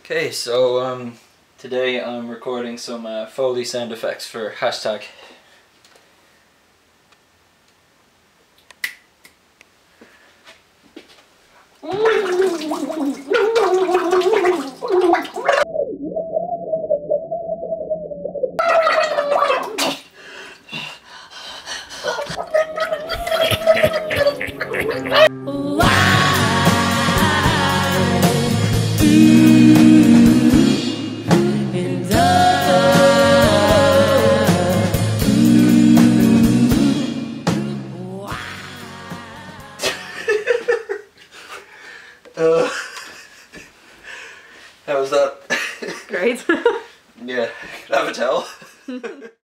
Okay, so today I'm recording some Foley sound effects for hashtag. How was that? Great. Yeah, can I have a towel?